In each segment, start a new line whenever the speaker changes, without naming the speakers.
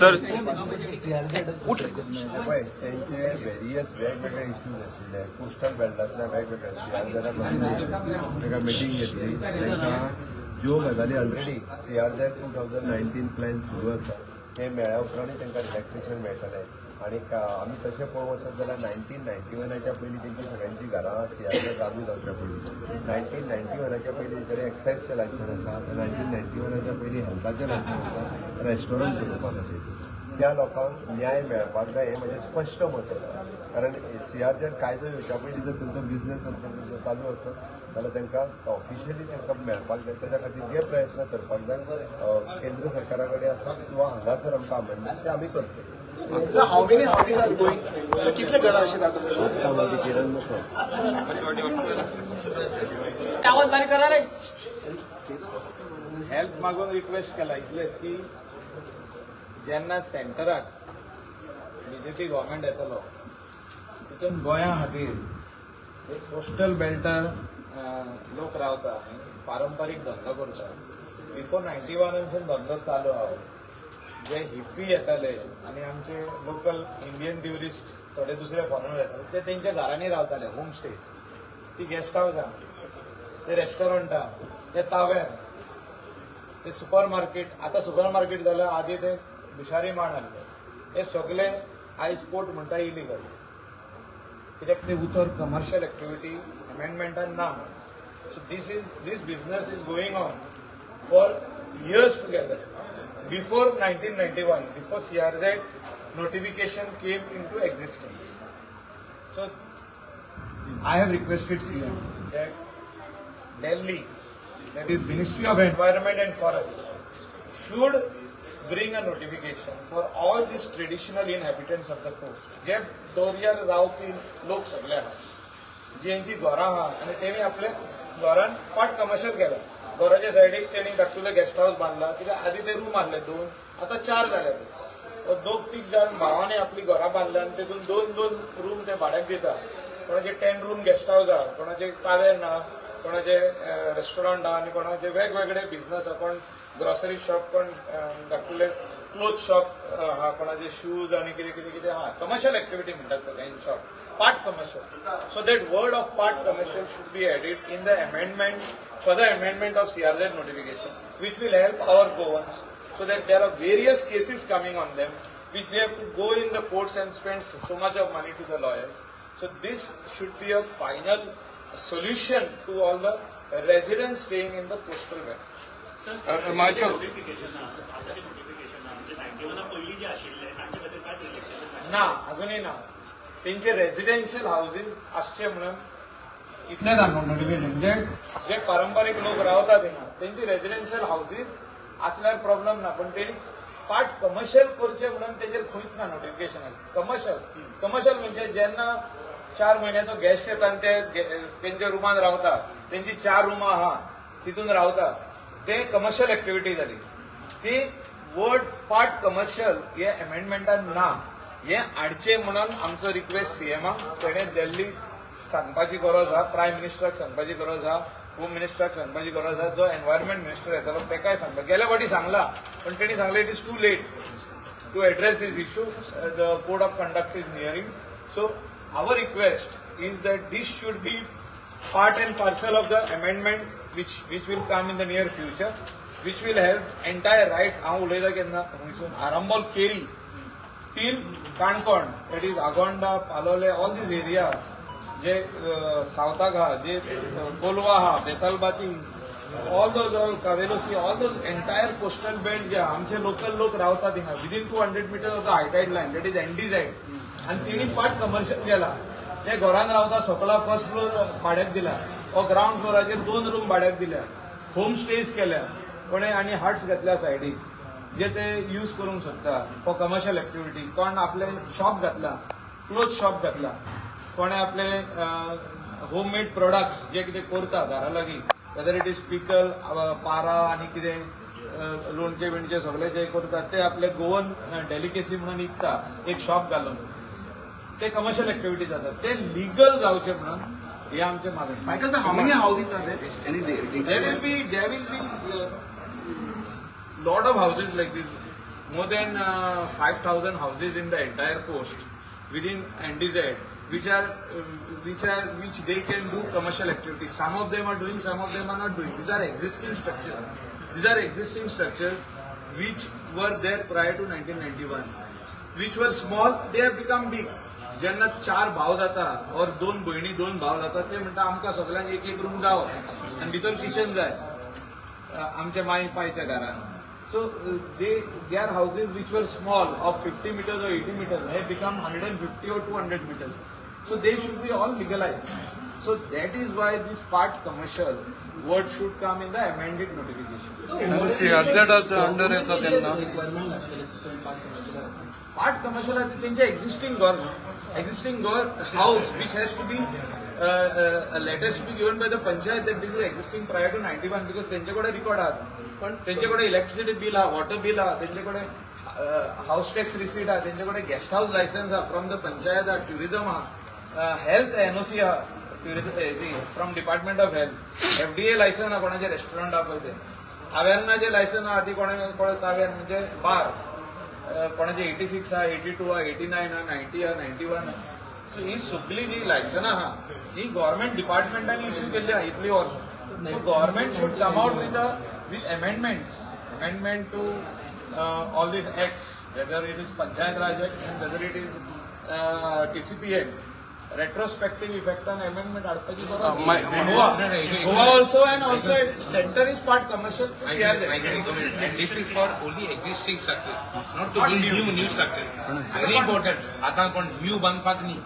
Sir
त्यांचे various वेगवेगळे issues आशिल्ले कोस्टल बेल्टांतल्या वेगवेगळ्या मिटींग घेतली तांकां ज्यो गजाली ऑलरेडी CRZ 2019 प्लॅन सुरू आसा हे मेळ्या उपरांत तांकां रिलॅक्सेशन मेळटलें आणि आमी तशें पळोवंक वचत जाल्यार 1991च्या पयलीं तेंची सगळ्यांची घरां CRZ लागू जावच्या पयलीं 1991च्या पयलीं तेंचे एक्सायजचें लायसन आसा 1991च्या पयलीं हेल्थाचें लायसन आसा रेस्टॉरंट चलोवपा खातीर त्या लोकांक न्याय मेळपाक जाय हें म्हजें स्पश्ट मत आसा कारण CRZ कायदो येवच्या पयलीं जर तांचो बिझनेस जर चालू आसत जाल्यार तांकां ऑफिशियली तांकां मेळपाक जाय ताच्या खातीर जे प्रयत्न करपाक जाय केंद्र सरकारा कडेन आसा किंवा हांगासर आमकां अमेंडमेंट ते आमी करतले.
How many houses are going कितले घरां अशी
हेल्प मागून रिक्वेस्ट केला इतलेच की जेन्ना सेंटराक BJP गव्हर्मेंट येतलो तितून गोंया खातीर कोस्टल बेल्टार लोक रावता पारंपारीक धंदो करता बिफोर 91 धंदो चालू आहा जे हिप्पी येताले आनी आमचे लोकल इंडियन ट्युरिस्ट थोडे दुसरे फॉरेनर येताले ते तेंच्या घरांनी रावताले होम स्टेज ती गेस्ट हावसां ते रेस्टॉरंटां ते ताव्यार ते सुपर मार्केट आतां सुपर मार्केट जाल्यार आदी ते बिशारी माण आहले हे सगळे आयज कोर्ट म्हणटा इलिगल कित्याक ते उतर कमर्शियल एक्टिविटी अमेंडमेंटान ना so this business is going on for years together before 1991, before CRZ notification came into existence. So, I have requested CM that Delhi, that is Ministry of Environment and Forest, should bring a notification for all these traditional inhabitants of the coast. जे दोर्यार रावपी लोक सगळे आहात जेंची घरां आहा आनी तेणी आपल्या घरान पाट कमर्शियल केला घराच्या सायडीक तेणी धाकटुले गेस्ट हाऊस बांधला कित्याक आधी ते रूम आसले 2 आता 4 जाले ते 2-3 जाण भावांनी आपली घरां बांधल्या आनी तेतून 2 रूम ते भाड्याक दिता कोणाचे 10 रूम गेस्ट हाऊस आहा कोणाचे तावेर ना कोणाचे रेस्टॉरंट आहा आनी कोणाचे वेगवेगळे बिझनेस आहा कोण ग्रॉसरी शॉप कोण धाकटुले क्लोथ शॉप आहा कोणाचे शूज आनी कितें आहा कमर्शियल एक्टिविटी म्हणटात ताका in short part commercial so that word of part commercial should be added in the amendment for the amendment of CRZ notification, which will help our Goans, so that there are various cases coming on them, which they have to go in the courts and spend so much of money to the lawyers. So this should be a final solution to all the residents staying in the coastal belt.
Michael.
ना अजूनही ना त्यांचे residential houses आसचे म्हणून इतलेच notification जे पारंपरिक लोक रावतात थिंगा त्यांची रेसिडेन्शियल हाऊसेस असल्यार प्रॉब्लेम ना पण तेणी पार्ट कमर्शियल करचे म्हणून तेजेर खंयच ना नोटिफिकेशन कमर्शियल म्हणजे जेन्ना 4 महिन्याचो गेस्ट येता आनी ते तेंच्या रुमान रावता तेंची 4 रुमां आहा तितून रावता ते कमर्शियल एक्टिविटी जाली ती वर्ड पार्ट कमर्शियल हे अमेंडमेंटान ना हे हाडचे म्हणून आमचो रिक्वेस्ट सीएमाक तेणें दिल्ली सांगपाची गरज आहा प्रायम मिनिस्टराक सांगपाची गरज आहा होम मिनिस्टराक सांगपाची गरज आहा जो एनवायरमेंट मिनिस्टर येतलो तेकाय सांगता गेल्या फावटी सांगला पण तेणी सांगले it is too late to address this issue the code of conduct is nearing so our request is that this should be part and parcel of the amendment which will come in the near future, which will help entire right. हांव उलयता केन्ना थंयसून आरंबोल केरी till Canacona, that is Agonda, Palolem, all these area जे सावथाक आहा, जे कोलवा आहा, Betalbatim, all those कावेलोसी, all those entire coastal belt जे आमचे लोकल लोक रावतात थिंगा within 200 meters of the high tide line, that is NTZ, आणि तिनी पार्ट कमर्शियल गेला. ते घरान रावता सकला फर्स्ट फ्लोर भाड्याक दिला, ग्राउंड फ्लोराचेर 2 रूम भाड्याक दिल्या, होम स्टेज केल्या, कोणे आनी हट्स घेतल्या सायडीक जे ते यूज करूंक शकता फॉर कमर्शियल एक्टिविटी. कोण आपले शॉप घातला, क्लोथ शॉप घातला, कोणे आपले होममेड प्रोडक्ट्स जे कितें करता घरा लागीं, वेदर इट इज पिकल, पारा आनी कितें लोणचे बिणचे सगळे जे करतात ते आपले गोवन डेलिकेसी म्हणून विकता एक शॉप घालून, ते कमर्शियल एक्टिविटी जातात, ते लिगल जावचे म्हणून हे आमचे मागणी.
Michael, how many houses are there?
There will be lot of houses like this. more than 5,000 houses in the entire coast within NDZ, which they can do commercial activities. Some of them are doing, some of them are not doing. These are existing structures. These are existing structures which were there prior to 1991, which were small. They have become big. ज्यांना 4 भाव जाता और 2 बहिणी 2 भाव जातात ते म्हणता आमका सगळ्यांक एक एक रूम जावं आणि भितर किचन जाय आमच्या माई पायच्या घरान. So they are houses which were small of 50 meters or 80 meters have become 150 or 200 meters. So they should be all legalized. So that is why this part commercial word should come in the amended notification.
CRZ under येतात त्यांना
part commercial आहे त्यांच्या existing house which has to be letters to be given by the panchayat that this is existing prior to 91 because त्यांच्याकडे record आहात. पण त्यांच्याकडे electricity bill हा, water bill हा, त्यांच्याकडे हाऊस टॅक्स रिसीट हा, त्यांच्याकडे गेस्ट हाऊस लायसन्स हा फ्रॉम द पंचायत हा, टुरिझम हा, हेल्थ एनओसी हा from department of health, FDA licence हा कोणाचे रेस्टॉरंट हा पळय हांवें लायसन हा ती कोणाचे ताब्यात म्हणजे बार कोणाचे 86 हा, 82 हा, 89 हा, 90 हा, 91 हा. सो ही सगळी जी लायसनां हा ही गव्हर्नमेंट डिपार्टमेंटांनी इश्यू केल्ली हा इतली वर्ष. So government should come out with amendment to all these acts, whether it is Panchayat Raj Act and whether it is TCP Act, retrospective effect on amendment. Goa also and also center is part commercial.
And this is for only existing structures, not to build new structures. Very important. आता कोण new बांधपाक नी.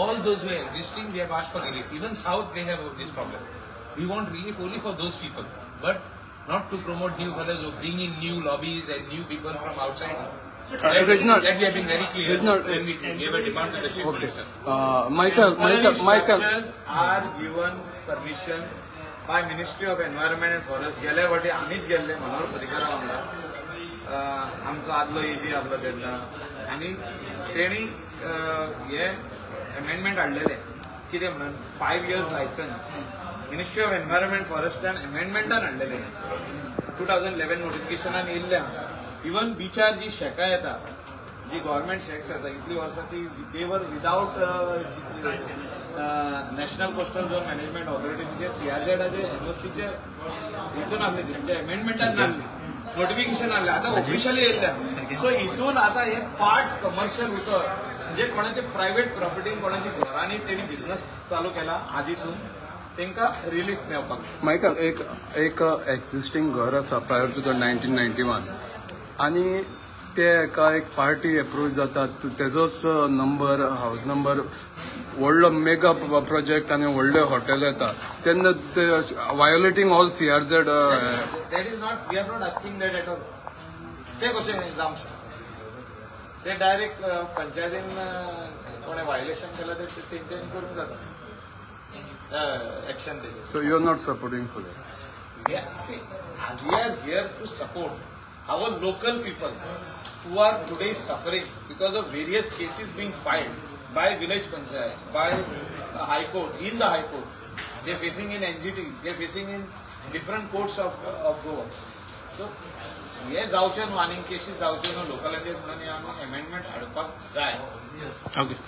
All those who are existing, we have asked for relief. Even south, they have this problem. We want relief only for those people, but not to promote new fellows or bring in new lobbies and new people from outside. That we have been very clear when we gave a demand to the chief minister.
Michael.
Are given permissions by Ministry of Environment and Forest. गेल्या वाटी आम्हीच गेल्ले मनोहर पर्रीकर वांगडा आमचो आदलो ag आसलो तेन्ना आनी तेणी हे अमेंडमेंट हाडलेले कितें म्हणून 5 years licence ministry of environment फॉरेस्टान अमेंडमेंटान हाडलेले 2011 नोटिफिकेशनान येयल्ल्या. इवन बिचार जी शेकां येता जी गव्हर्नमेंट शेक्स येता इतली वर्सां ती देवर without national coastal zone management authority म्हणजे CRZचे NOCचे हितून आहले म्हणजे अमेंडमेंटान नासली नोटिफिकेशन आहले आता ऑफिशियली येयल्ल्या. सो हितून आता हे पार्ट कमर्शियल उतर म्हणजे कोणाचे प्रायव्हेट प्रॉपर्टी कोणाची घरांनी तेणी बिझनेस चालू केला आदीसून तांकां रिलीफ मेळपाक.
मायकल एक एक्झिस्टिंग घर आसा प्रायर टू द 1991 आनी ते एका एक पार्टी एप्रोच जातात तेजोच नंबर हाऊस नंबर व्हडलो मेगा प्रोजेक्ट आनी व्हडले हॉटेल येता तेन्ना ते violating all CRZ.
That is not we are not asking that at all. ते कशें जावंक शकता ते डायरेक्ट पंचायतीन कोणें वायोलेशन केलां ते तेंच्यांनी करूंक जाता action.
So you are not supporting for that?
Yeah, see, we are here to support our local people who are today suffering because of various cases being filed by village panchayat, by high court, in the high court. They are facing in NGT, they are facing in different courts of Goa. So, हे जावचे न्हू आनीक cases जावचे न्हू local एरियांनी आमी amendment हाडपाक जाय.
Okay.